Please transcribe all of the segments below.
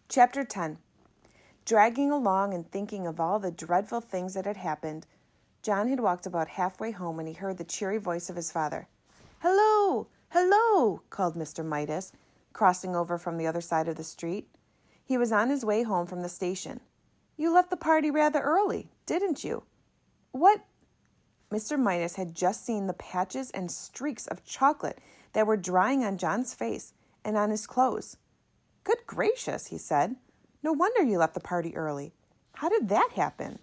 Chapter 10. Dragging along and thinking of all the dreadful things that had happened, John had walked about halfway home when he heard the cheery voice of his father. "Hello! Hello!" called Mr. Midas, crossing over from the other side of the street. He was on his way home from the station. "You left the party rather early, didn't you?" "What?" Mr. Midas had just seen the patches and streaks of chocolate that were drying on John's face and on his clothes. "Good gracious," he said. "No wonder you left the party early. How did that happen?"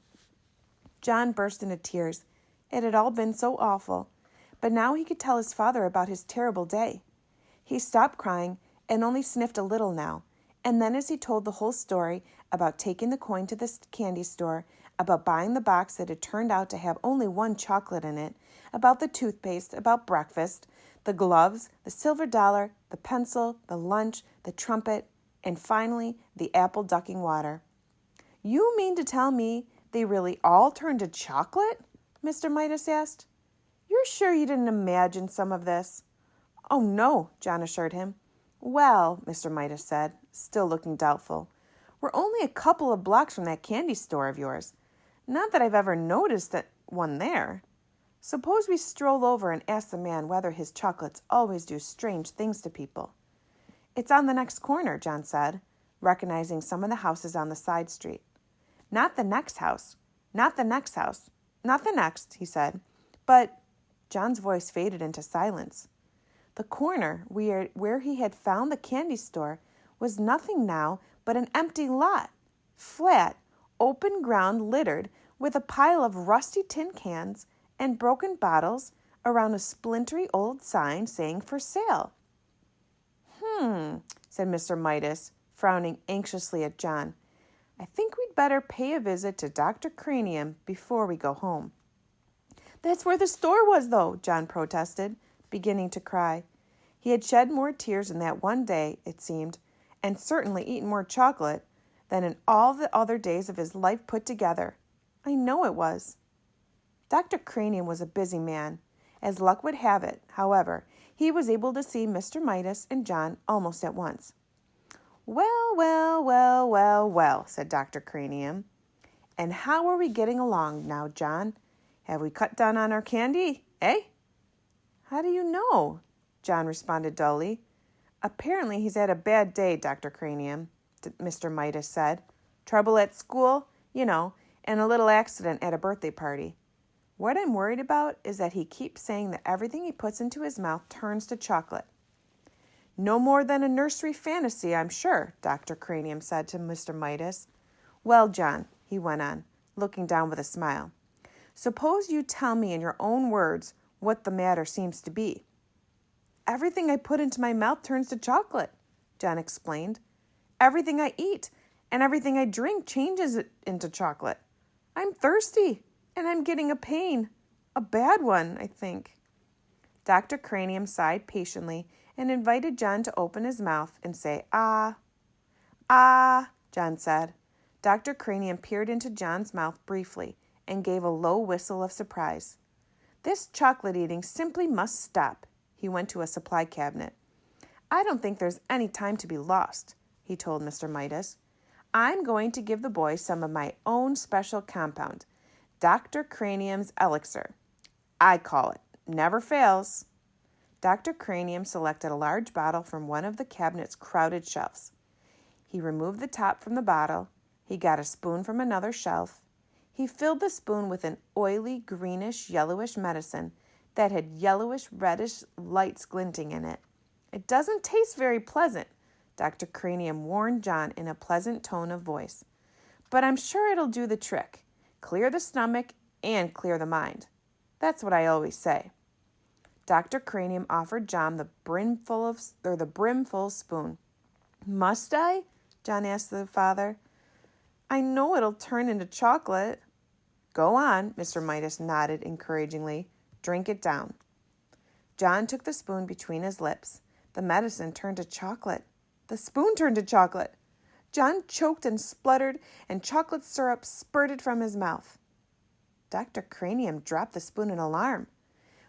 John burst into tears. It had all been so awful, but now he could tell his father about his terrible day. He stopped crying and only sniffed a little now, and then as he told the whole story about taking the coin to the candy store, about buying the box that had turned out to have only one chocolate in it, about the toothpaste, about breakfast, the gloves, the silver dollar, the pencil, the lunch, the trumpet, and finally the apple ducking water. "You mean to tell me they really all turned to chocolate?" Mr. Midas asked. "You're sure you didn't imagine some of this?" "Oh, no," John assured him. "Well," Mr. Midas said, still looking doubtful, "we're only a couple of blocks from that candy store of yours. Not that I've ever noticed one there. Suppose we stroll over and ask the man whether his chocolates always do strange things to people." "It's on the next corner," John said, recognizing some of the houses on the side street. "Not the next house. Not the next house. Not the next," he said. "But—" John's voice faded into silence. The corner where he had found the candy store was nothing now but an empty lot, flat, open ground littered with a pile of rusty tin cans and broken bottles around a splintery old sign saying "For Sale." Said Mr. Midas, frowning anxiously at John. "I think we'd better pay a visit to Dr. Cranium before we go home." "That's where the store was, though," John protested, beginning to cry. He had shed more tears in that one day, it seemed, and certainly eaten more chocolate than in all the other days of his life put together. "I know it was." Dr. Cranium was a busy man. As luck would have it, however, he was able to see Mr. Midas and John almost at once. "Well, well, well, well, well," said Dr. Cranium. "And how are we getting along now, John? Have we cut down on our candy, eh?" "How do you know?" John responded dully. "Apparently he's had a bad day, Dr. Cranium," Mr. Midas said. "Trouble at school, you know, and a little accident at a birthday party. What I'm worried about is that he keeps saying that everything he puts into his mouth turns to chocolate." "No more than a nursery fantasy, I'm sure," Dr. Cranium said to Mr. Midas. "Well, John," he went on, looking down with a smile, "suppose you tell me in your own words what the matter seems to be." "Everything I put into my mouth turns to chocolate," John explained. "Everything I eat and everything I drink changes it into chocolate. I'm thirsty, and I'm getting a pain. A bad one, I think." Dr. Cranium sighed patiently and invited John to open his mouth and say, "Ah." "Ah," John said. Dr. Cranium peered into John's mouth briefly and gave a low whistle of surprise. "This chocolate eating simply must stop." He went to a supply cabinet. "I don't think there's any time to be lost," he told Mr. Midas. "I'm going to give the boys some of my own special compound, Dr. Cranium's Elixir. I call it. Never fails." Dr. Cranium selected a large bottle from one of the cabinet's crowded shelves. He removed the top from the bottle. He got a spoon from another shelf. He filled the spoon with an oily, greenish, yellowish medicine that had yellowish, reddish lights glinting in it. "It doesn't taste very pleasant," Dr. Cranium warned John in a pleasant tone of voice. "But I'm sure it'll do the trick. Clear the stomach and clear the mind. That's what I always say." Dr. Cranium offered John the brimful spoon. "Must I?" John asked the father. "I know it'll turn into chocolate." "Go on," Mr. Midas nodded encouragingly. "Drink it down." John took the spoon between his lips. The medicine turned to chocolate. The spoon turned to chocolate. John choked and spluttered, and chocolate syrup spurted from his mouth. Dr. Cranium dropped the spoon in alarm.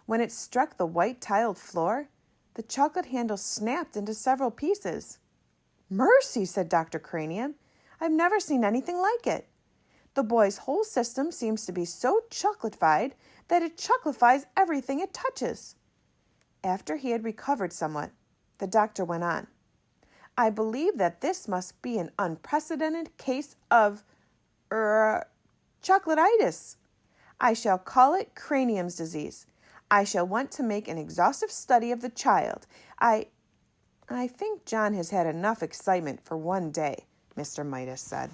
When it struck the white tiled floor, the chocolate handle snapped into several pieces. Mercy, said Dr. Cranium. I've never seen anything like it. The boy's whole system seems to be so chocolatified that it chocolatifies everything it touches. After he had recovered somewhat, the doctor went on. I believe that this must be an unprecedented case of chocolatitis. I shall call it Cranium's disease. I shall want to make an exhaustive study of the child. I think John has had enough excitement for one day, Mr. Midas said.